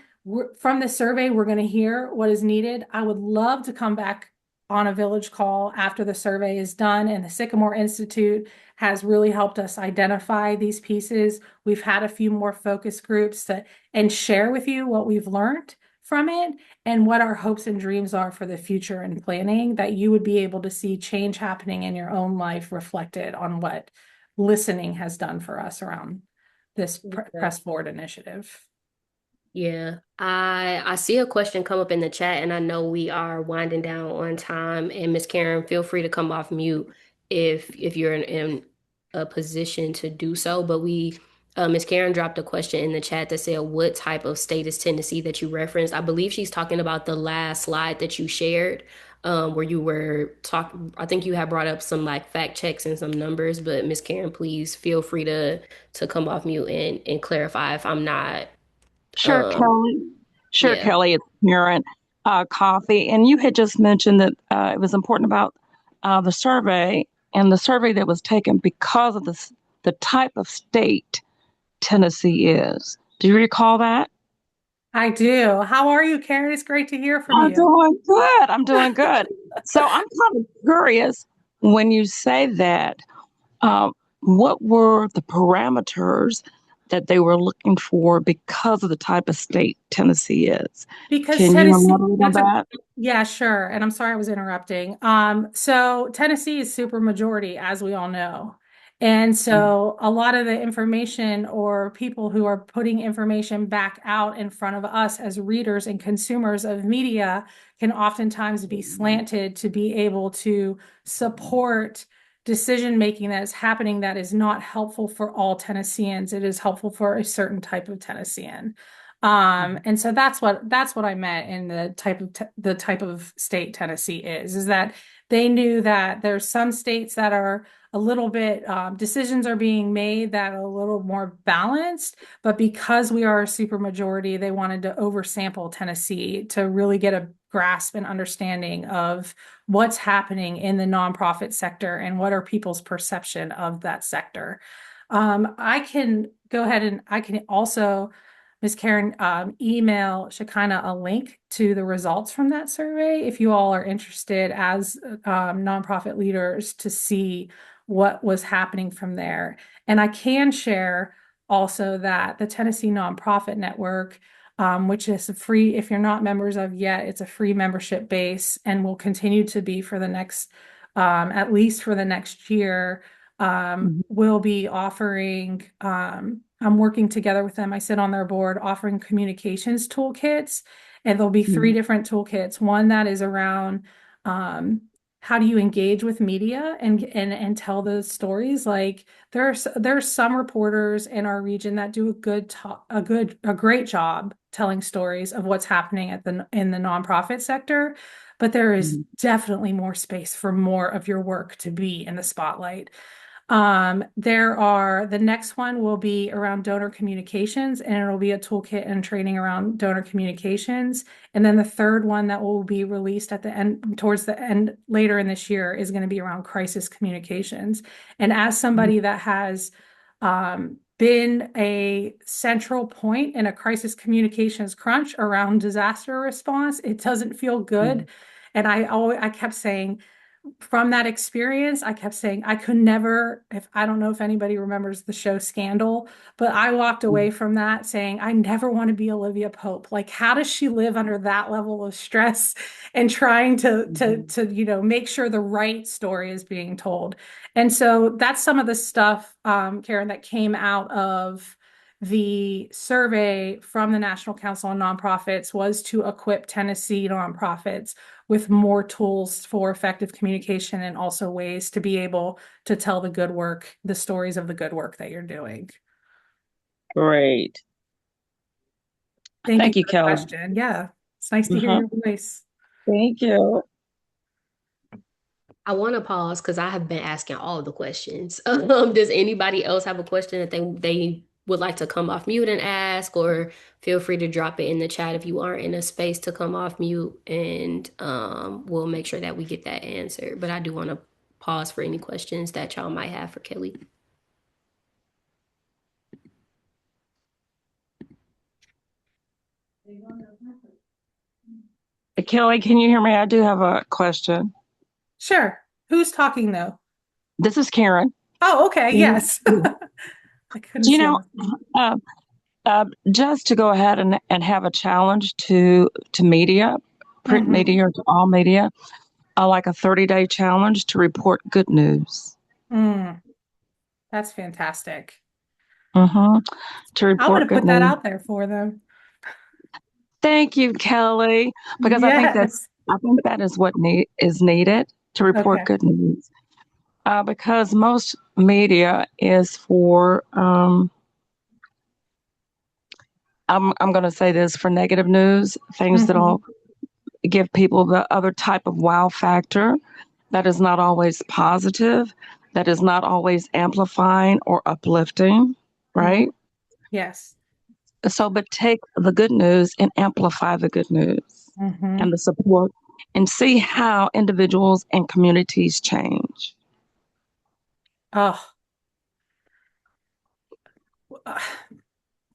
from the survey, we're going to hear what is needed. I would love to come back on a village call after the survey is done, and the Sycamore Institute has really helped us identify these pieces. We've had a few more focus groups and share with you what we've learned from it and what our hopes and dreams are for the future and planning, that you would be able to see change happening in your own life reflected on what listening has done for us around this Yeah. press forward initiative. Yeah, I see a question come up in the chat, and I know we are winding down on time. And Miss Karen, feel free to come off mute if you're in a position to do so. But Miss Karen dropped a question in the chat that said, "What type of state is Tennessee that you referenced?" I believe she's talking about the last slide that you shared, where you were talking. I think you had brought up some like fact checks and some numbers. But Miss Karen, please feel free to come off mute and clarify if I'm not. Sure, Um, Kelly. Sure, yeah, Kelly. It's Karen Coffee. And you had just mentioned that it was important about the survey and the survey that was taken because of the type of state Tennessee is. Do you recall that? I do. How are you, Karen? It's great to hear from I'm you. doing good. I'm doing good. So I'm kind of curious when you say that, uh, what were the parameters that they were looking for because of the type of state Tennessee is? Because Can you Tennessee, elaborate on that's a, that? yeah, sure. And I'm sorry I was interrupting. So Tennessee is super majority, as we all know. And so a lot of the information or people who are putting information back out in front of us as readers and consumers of media can oftentimes be slanted to be able to support decision making that is happening that is not helpful for all Tennesseans. It is helpful for a certain type of Tennessean. And so that's what I meant in the type of state Tennessee is that they knew that there's some states that are a little bit decisions are being made that are a little more balanced, but because we are a super majority, they wanted to oversample Tennessee to really get a grasp and understanding of what's happening in the nonprofit sector and what are people's perception of that sector. I can go ahead and I can also Ms. Karen, email Shekinah a link to the results from that survey if you all are interested as nonprofit leaders to see what was happening from there. And I can share also that the Tennessee Nonprofit Network, which is a free, if you're not members of yet, it's a free membership base and will continue to be for the next, at least for the next year, Mhm. will be offering I'm working together with them. I sit on their board offering communications toolkits, and there'll be three Mhm. different toolkits. One that is around um, how do you engage with media and tell those stories. Like there's some reporters in our region that do a great job telling stories of what's happening in the nonprofit sector, but there is Mhm. definitely more space for more of your work to be in the spotlight. The next one will be around donor communications, and it'll be a toolkit and training around donor communications. And then the third one that will be released at the end, towards the end later in this year, is going to be around crisis communications. And as somebody that has been a central point in a crisis communications crunch around disaster response, it doesn't feel Mhm. good. And I kept saying, from that experience, I kept saying I could never, if I don't know if anybody remembers the show Scandal, but I walked away from that saying, I never want to be Olivia Pope. Like, how does she live under that level of stress and trying Mhm. make sure the right story is being told? And so that's some of the stuff, Karen, that came out of the survey from the National Council on Nonprofits was to equip Tennessee nonprofits with more tools for effective communication and also ways to be able to tell the stories of the good work that you're doing. Great. Thank you Thank for you, the Kelly. question. Yeah, it's nice to hear Uh-huh. your voice. Thank you. I want to pause because I have been asking all of the questions. Does anybody else have a question that they would like to come off mute and ask, or feel free to drop it in the chat if you aren't in a space to come off mute, and we'll make sure that we get that answered. But I do want to pause for any questions that y'all might have for Kelly. Kelly, can you hear me? I do have a question. Sure. Who's talking though? This is Karen. Oh, okay. Yes. I couldn't You see know, on the just to go ahead and have a challenge to media, print screen. media, or to all media, like a 30-day challenge to report good news. That's fantastic. Mm-hmm. To I'm going report to good put that news. out there for them. Thank you, Kelly, because Yes. I think that is what is needed to report Okay. good news. Because most media is for I'm going to say this, for negative news, things Hmm. that'll give people the other type of wow factor that is not always positive, that is not always amplifying or uplifting, Hmm. right? Yes. So, but take the good news and amplify the good news Hmm. and the support and see how individuals and communities change. Oh,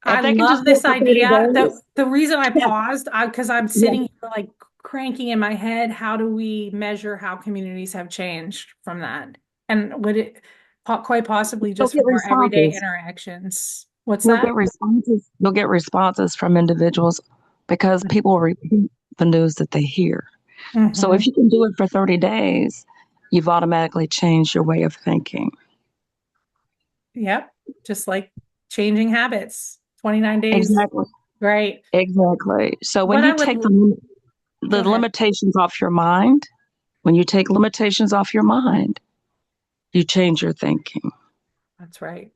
I If they can love just do this it for 30 idea. days, The reason I yeah, paused, because I'm yeah, sitting here like cranking in my head, how do we measure how communities have changed from that? And would it quite possibly you'll just get from our everyday responses. interactions? What's You'll that? get responses. You'll get responses from individuals because people repeat the news that they hear. So if Hmm. you can do it for 30 days, you've automatically changed your way of thinking. Yep. Just like changing habits. 29 days. Exactly. Right. Exactly. So when What you I would take go the ahead. limitations off your mind, when you take limitations off your mind, you change your thinking. That's right.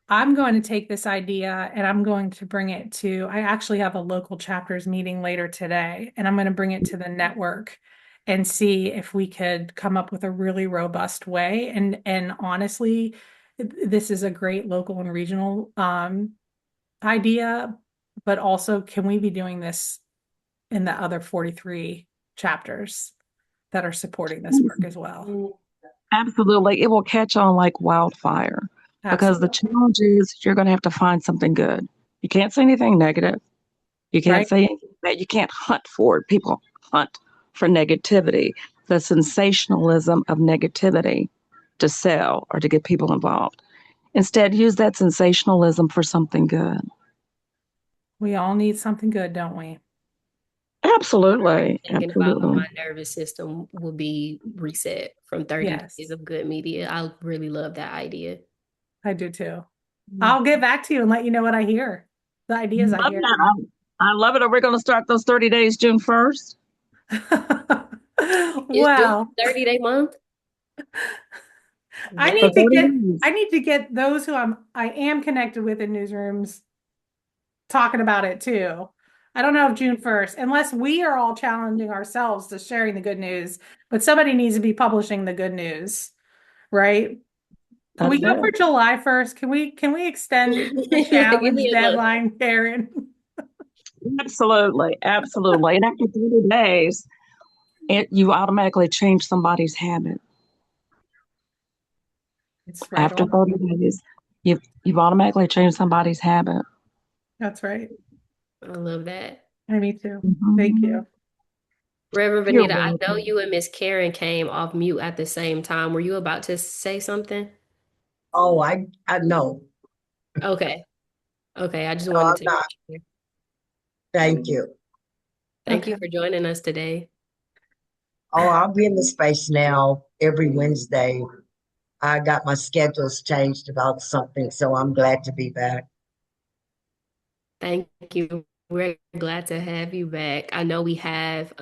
I'm going to take this idea and I'm going to bring it to, I actually have a local chapters meeting later today, and I'm going to bring it to the network and see if we could come up with a really robust way. And honestly, this is a great local and regional idea, but also can we be doing this in the other 43 chapters that are supporting this work as well? Absolutely. It will catch on like wildfire because the Absolutely. challenge is you're going to have to find something good. You can't say anything negative. You can't Right? say anything bad. You can't hunt for it. People hunt for negativity, the sensationalism of negativity to sell or to get people involved. Instead, use that sensationalism for something good. We all need something good, don't we? Absolutely. Thinking about how Absolutely. my nervous system will be reset from 30 days Yes, of good media. I really love that idea. I do too. I'll get back to you and let you know what I hear. The ideas I Love hear. that. I love it. Are we going to start those 30 days June 1st? Is June Well, 30-day month? I For need to 30. 30 get days. I need to get those who I am connected with in newsrooms talking about it too. I don't know if June 1st, unless we are all challenging ourselves to sharing the good news, but somebody needs to be publishing the good news, right? Can we That's go for it. July 1st? Can we extend the Like, give challenge me a month. deadline, Karen? Absolutely. Absolutely. And after 30 days, you automatically change somebody's habit. It's right After on. 30 days, you've automatically changed somebody's habit. That's right. I love that. Me too. Thank Mhm. you. Reverend You're Vanita, I know welcome. you and Miss Karen came off mute at the same time. Were you about to say something? Oh, I know. Okay. Okay. I just No, wanted I'm to make not. sure. Thank you. Thank Okay. you for joining us today. Oh, I'll be in the space now every Wednesday. I got my schedules changed about something, so I'm glad to be back. Thank you. We're glad to have you back. I know we have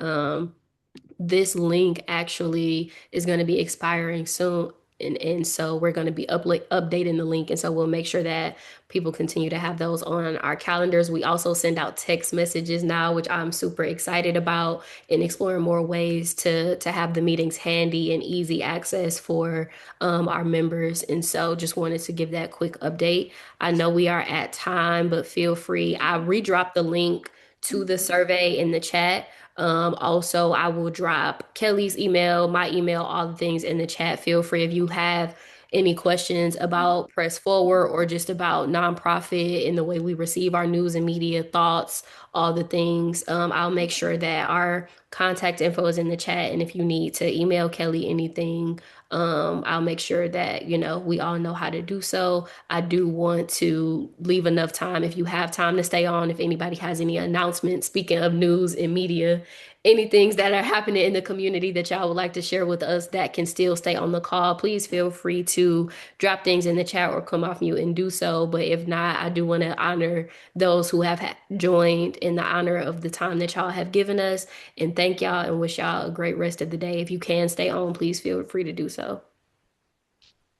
this link actually is going to be expiring soon. And so we're going to be updating the link. And so we'll make sure that people continue to have those on our calendars. We also send out text messages now, which I'm super excited about, and exploring more ways to have the meetings handy and easy access for our members. And so just wanted to give that quick update. I know we are at time, but feel free. I redropped the link to the survey in the chat. Also, I will drop Kelly's email, my email, all the things in the chat. Feel free if you have any questions about Press Forward or just about nonprofit and the way we receive our news and media thoughts, all the things. I'll make sure that our contact info is in the chat. And if you need to email Kelly anything, I'll make sure that, we all know how to do so. I do want to leave enough time if you have time to stay on, if anybody has any announcements, speaking of news and media, any things that are happening in the community that y'all would like to share with us that can still stay on the call, please feel free to drop things in the chat or come off mute and do so. But if not, I do want to honor those who have joined in the honor of the time that y'all have given us, and thank y'all and wish y'all a great rest of the day. If you can stay on, please feel free to do so.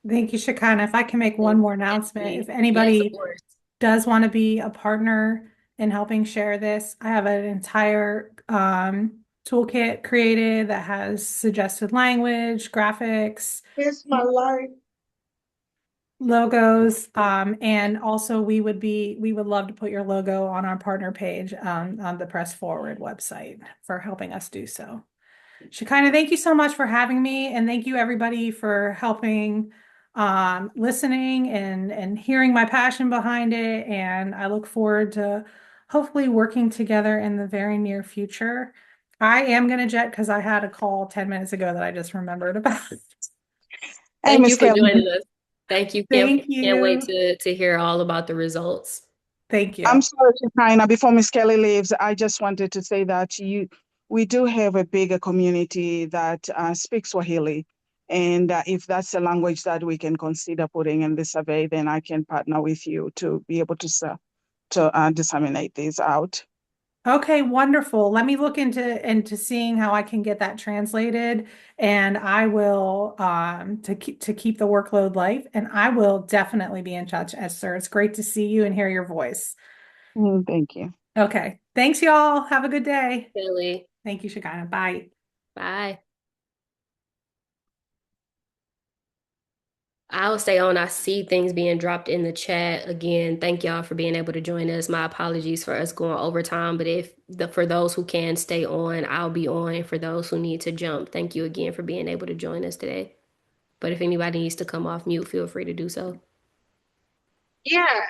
Thank you, Shekinah. If I can make one more announcement, if Yes, of anybody course. does want to be a partner in helping share this, I have an entire toolkit created that has suggested language, graphics, It's my life. logos, and also we would love to put your logo on our partner page on the Press Forward website for helping us do so. Shekinah, thank you so much for having me, and thank you everybody for helping, listening and hearing my passion behind it. And I look forward to hopefully working together in the very near future. I am going to jet because I had a call 10 minutes ago that I just remembered about. Hey, Thank you Miss for Kelly. joining us. Thank you. Thank Can't wait you. to hear all about the results. Thank I'm you. sorry, Shekinah. Before Miss Kelly leaves, I just wanted to say that we do have a bigger community that speaks Swahili. And if that's a language that we can consider putting in the survey, then I can partner with you to be able to disseminate these out. Okay, wonderful. Let me look into seeing how I can get that translated, and I will to keep the workload light, and I will definitely be in touch, Esther. It's great to see you and hear your voice. Thank you. Okay. Thanks, y'all. Have a good day. Billy. Thank you, Shekinah. Bye. Bye. I'll stay on. I see things being dropped in the chat. Again, thank y'all for being able to join us. My apologies for us going overtime, but for those who can stay on, I'll be on. For those who need to jump, thank you again for being able to join us today. But if anybody needs to come off mute, feel free to do so. Yeah,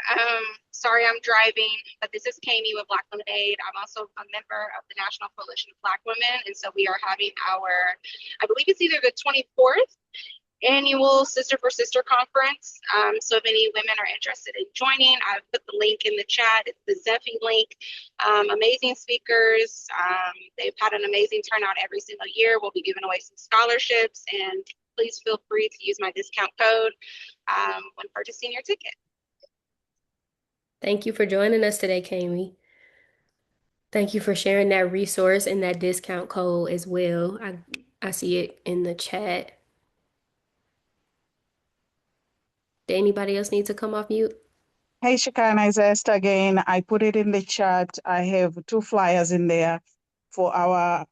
sorry I'm driving, but this is Kami with Black Lemonade. I'm also a member of the National Coalition of Black Women, and so we are having our, I believe it's either the 24th annual Sister for Sister conference. So if any women are interested in joining, I've put the link in the chat. It's the Zephy link. Amazing speakers. They've had an amazing turnout every single year. We'll be giving away some scholarships, and please feel free to use my discount code when purchasing your ticket. Thank you for joining us today, Kami. Thank you for sharing that resource and that discount code as well. I see it in the chat. Did anybody else need to come off mute? Hey, Shekinah, it's Esther again. I put it in the chat. I have 2 flyers in there for our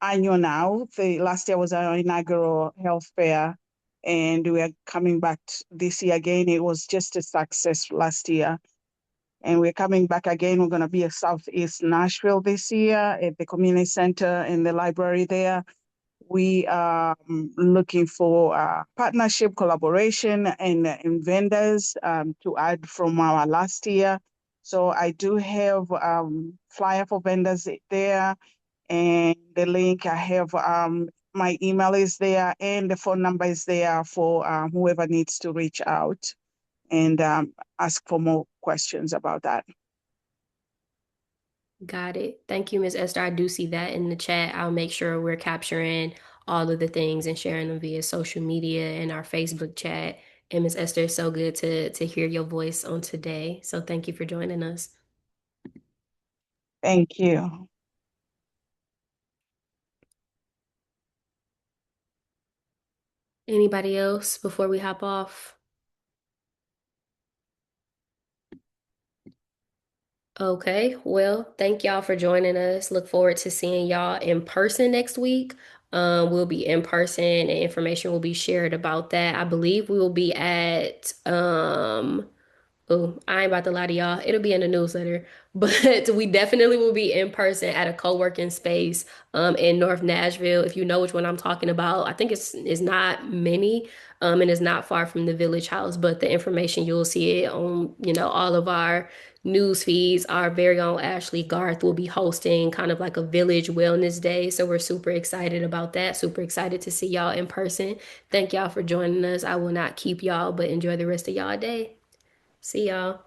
annual now. The last year was our inaugural health fair, and we are coming back this year again. It was just a success last year. And we're coming back again. We're going to be at Southeast Nashville this year at the community center in the library there. We are looking for partnership, collaboration, and vendors to add from our last year. So I do have flyer for vendors there, and the link I have, my email is there, and the phone number is there for whoever needs to reach out and ask for more questions about that. Got it. Thank you, Ms. Esther. I do see that in the chat. I'll make sure we're capturing all of the things and sharing them via social media and our Facebook chat. And Ms. Esther, it's so good to hear your voice on today. So thank you for joining us. Thank you. Anybody else before we hop off? Okay, well, thank y'all for joining us. Look forward to seeing y'all in person next week. We'll be in person and information will be shared about that. I believe we will be at oh, I ain't about to lie to y'all. It'll be in the newsletter, but we definitely will be in person at a co-working space in North Nashville. If you know which one I'm talking about, I think it's not many and it's not far from the Village House, but the information you'll see it on, all of our news feeds. Our very own Ashley Garth will be hosting kind of like a village wellness day. So we're super excited about that. Super excited to see y'all in person. Thank y'all for joining us. I will not keep y'all, but enjoy the rest of y'all day. See y'all.